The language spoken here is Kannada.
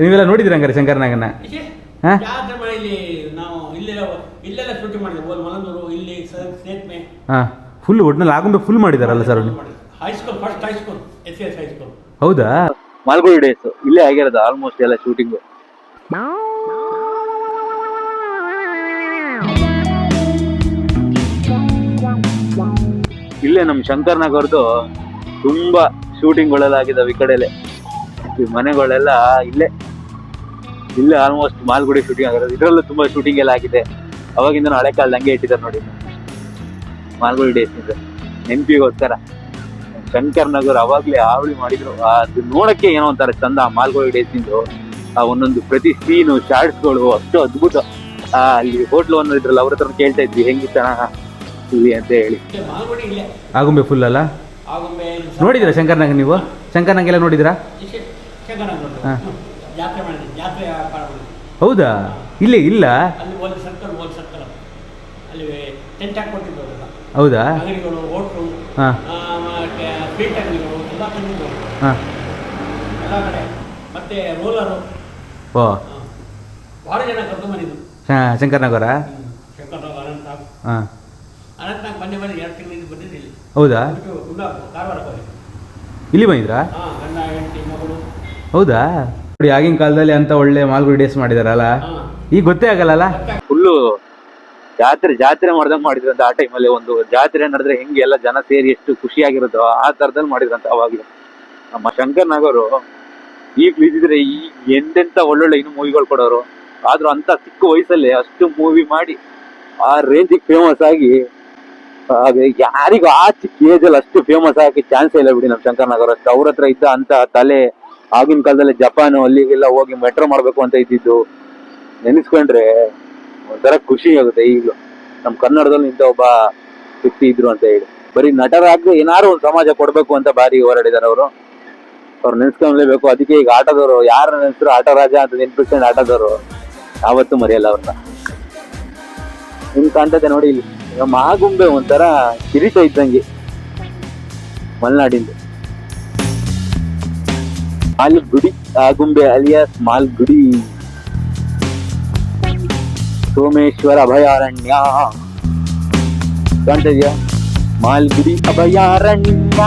ನೀವೆಲ್ಲ ನೋಡಿದ್ರಿ ಹಂಗಾರೆ ಶಂಕರನಾಗನ? ಜಾತ್ರೆ ಮನೆಯಲ್ಲಿ ನಾವು ಇಲ್ಲೆಲ್ಲ ಶೂಟಿಂಗ್ ಮಾಡಿದ್ವಿ. ಮಲಂದೂರು, ಇಲ್ಲಿ ಸೇತುವೆ. ಹಾಂ, ಫುಲ್ ಒಟ್ಟಿನಲ್ಲಿ ಆಗುಂಬೆ ಫುಲ್ ಮಾಡಿದಾರಲ್ಲ sir? High school, first high school, SS high school. ಹೌದಾ? ಮಾಲ್ಗುಡಿ ಡೇಸ್ ಇಲ್ಲೇ ಆಗಿರೋದು ಆಲ್ಮೋಸ್ಟ್ ಎಲ್ಲ ಶೂಟಿಂಗು. ಇಲ್ಲೇ ನಮ್ಮ ಶಂಕರ್ನಾಗವ್ರದ್ದು ತುಂಬಾ ಶೂಟಿಂಗ್ಗಳೆಲ್ಲಾಗಿದ್ದಾವೆ ಈ ಕಡೆಲೆ. ಈ ಮನೆಗಳೆಲ್ಲ ಇಲ್ಲೇ ಆಲ್ಮೋಸ್ಟ್ ಮಾಲ್ಗುಡಿ ಶೂಟಿಂಗ್ ಆಗಿರೋದು. ಇದರಲ್ಲೂ ತುಂಬಾ ಶೂಟಿಂಗ್ ಎಲ್ಲ ಆಗಿದೆ. ಅವಾಗಿಂದ ಹಳೆ ಕಾಲದ ಹಂಗೆ ಇಟ್ಟಿದ್ದಾರೆ ನೋಡಿ ಮಾಲ್ಗುಡಿ ಡೇಸ್ ಇಂದ ನೆನಪಿಗೋಸ್ಕರ. ಶಂಕರ್ನಗರ್ ಅವಾಗ್ಲೇ ಆವಳಿ ಮಾಡಿದ್ರು. ಅದು ನೋಡಕ್ಕೆ ಏನೋ ಒಂಥರ ಚಂದ ಆ ಮಾಲ್ಗುಡಿ ಡೇಸ್ ಇಂದು. ಆ ಒಂದೊಂದು ಪ್ರತಿ ಸೀನು, ಶಾರ್ಟ್ಸ್ಗಳು ಅಷ್ಟು ಅದ್ಭುತ. ಅಲ್ಲಿ ಹೋಟ್ಲು ಅನ್ನೋ ಇದ್ರಲ್ಲ, ಅವ್ರ ಹತ್ರ ಕೇಳ್ತಾ ಇದ್ವಿ ಹೆಂಗಿತ್ತಣ ಇಲ್ಲಿ ಅಂತ ಹೇಳಿ. ಆಗುಂಬೆ ಫುಲ್ ಅಲ್ಲ? ನೋಡಿದಿರಾ ಶಂಕರ್ನಾಗ? ನೀವು ಶಂಕರ್ನಾಗೆಲ್ಲ ನೋಡಿದಿರಾ? ಹೌದಾ? ಇಲ್ಲೇ ಇಲ್ಲ? ಹೌದಾ? ಹಾಂ ಹಾಂ. ಮತ್ತೆ ರೋಲರು. ಓ, ಭಾಳ ಜನ ಕರ್ಕೊಂಡ್ಬಂದಿದ್ದು ಶಂಕರ್ನಗರ? ಹಾಂ. ಅನಂತನಾಗ್ ಬಂದೆ 2 ತಿಂಗಳಿಂದ ಬಂದಿದ್ದಿಲ್ಲ. ಹೌದಾ? ಕಾರವಾರ ಇಲ್ಲಿ ಬಂದಿದ್ರಾ? ಗಂಡ ಹೆಂಡತಿ ಮಗಳು. ಹೌದಾ? ನೋಡಿ, ಆಗಿನ ಕಾಲದಲ್ಲಿ ಅಂತ ಒಳ್ಳೆ ಮಾಲ್ಗುಡಿ ಡೇಸ್ ಮಾಡಿದಾರಲ್ಲ, ಈಗ ಗೊತ್ತೇ ಆಗಲ್ಲ. ಫುಲ್ಲು ಜಾತ್ರೆ ಮಾಡ್ದಂಗೆ ಮಾಡಿದ್ರಂತ ಆ ಟೈಮಲ್ಲಿ. ಒಂದು ಜಾತ್ರೆ ನಡೆದ್ರೆ ಹೆಂಗೆ ಎಲ್ಲ ಜನ ಸೇರಿ ಎಷ್ಟು ಖುಷಿಯಾಗಿರೋದು ಆ ಥರದಲ್ಲಿ ಮಾಡಿದ್ರಂತ ಅವಾಗಲೇ ನಮ್ಮ ಶಂಕರ್ನಾಗವರು. ಈಗ ಇದ್ದಿದ್ರೆ ಈಗ ಎಂತೆಂಥ ಒಳ್ಳೊಳ್ಳೆ ಇನ್ನು ಮೂವಿಗಳು ಕೊಡೋರು. ಆದ್ರೂ ಅಂತ ಚಿಕ್ಕ ವಯಸ್ಸಲ್ಲಿ ಅಷ್ಟು ಮೂವಿ ಮಾಡಿ ಆ ರೇಂಜಿಗೆ ಫೇಮಸ್ ಆಗಿ, ಯಾರಿಗೂ ಆ ಚಿಕ್ಕ ಏಜಲ್ಲಿ ಅಷ್ಟು ಫೇಮಸ್ ಆಗಕ್ಕೆ ಚಾನ್ಸೇ ಇಲ್ಲ ಬಿಡಿ ನಮ್ಮ ಶಂಕರ್ನಾಗವ್ರು. ಅಷ್ಟು ಅವ್ರ ಹತ್ರ ಇದ್ದ ಅಂತ ತಲೆ. ಆಗಿನ ಕಾಲದಲ್ಲಿ ಜಪಾನು ಅಲ್ಲಿಗೆಲ್ಲ ಹೋಗಿ ಮೆಟ್ರೋ ಮಾಡ್ಬೇಕು ಅಂತ ಇದ್ದಿದ್ದು ನೆನೆಸ್ಕೊಂಡ್ರೆ ಒಂಥರ ಖುಷಿ ಆಗುತ್ತೆ. ಈಗಲೂ ನಮ್ಮ ಕನ್ನಡದಲ್ಲಿ ಇಂಥ ಒಬ್ಬ ವ್ಯಕ್ತಿ ಇದ್ರು ಅಂತ ಹೇಳಿ. ಬರೀ ನಟರಾಗಿ ಏನಾರು ಒಂದು ಸಮಾಜ ಕೊಡ್ಬೇಕು ಅಂತ ಬಾರಿ ಹೋರಾಡಿದಾರೆ ಅವರು. ಅವ್ರು ನೆನ್ಸ್ಕೊಂಡ್ಲೇಬೇಕು. ಅದಕ್ಕೆ ಈಗ ಆಟೋದವರು ಯಾರ ನೆನ್ಸ್ರು ಆಟೋ ರಾಜ ಅಂತ ನೆನ್ಪಿಸ್ಕೊಂಡು ಆಟೋದವರು ಯಾವತ್ತೂ ಮರೆಯಲ್ಲ ಅವ್ರನ್ನ. ನಿಮ್ ಕಾಣ್ತದೆ ನೋಡಿ ಇಲ್ಲಿ ನಮ್ಮ ಆಗುಂಬೆ ಒಂಥರ ಕಿರೀಟ ಇದ್ದಂಗೆ ಮಲೆನಾಡಿಂದ. ಮಾಲ್ಗುಡಿ ಆಗುಂಬೆ ಅಲಿಯಾಸ್ ಮಾಲ್ಗುಡಿ ಸೋಮೇಶ್ವರ ಅಭಯಾರಣ್ಯ ಕಾಣ್ತಾ ಇದೆಯಾ? ಮಾಲ್ಗುಡಿ ಅಭಯಾರಣ್ಯ.